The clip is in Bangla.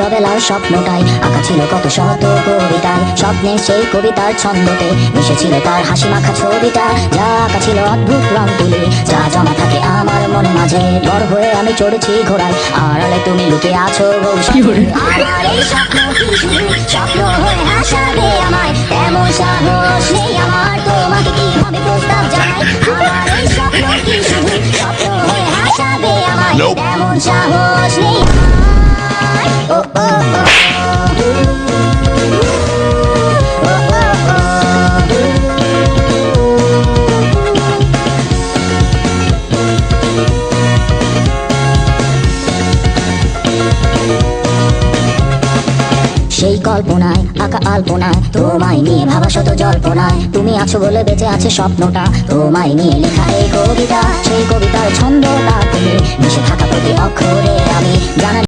অবেলার স্বপ্নটাই আঁকা ছিল কত শত কবিতায়, স্বপ্নে সেই কবিতার ছন্দতে মিশেছিল তার হাসি মাখা ছবিটা, যা আঁকা ছিল অদ্ভুত রং তুলি, যা জমা থাকে আমার মনে মাঝে। বড় হয়ে আমি চড়েছি ঘোড়ায়, আড়ালে তুমি লুকে আছো আমার এই স্বপ্ন কি শুধু স্বপ্ন হয়ে হাসাবে আমায়, এমন সাহস নেই আমার, তোমাকে কি হবে প্রস্তাব জানাই। আমার এই স্বপ্ন কি শুধু স্বপ্ন হয়ে হাসাবে আমায়, এমন সাহস নেই আমার। ও ও ও সেই কল্পনায় আঁকা আলপনায় তোমায় নিয়ে ভাবা শত জল্পনায়, তুমি আছো বলে বেঁচে আছে স্বপ্নটা, তোমায় নিয়ে লেখা এই কবিতা, সেই কবিতার ছন্দটা তুমি মিশে থাকা প্রতি অক্ষরে আমি জানা।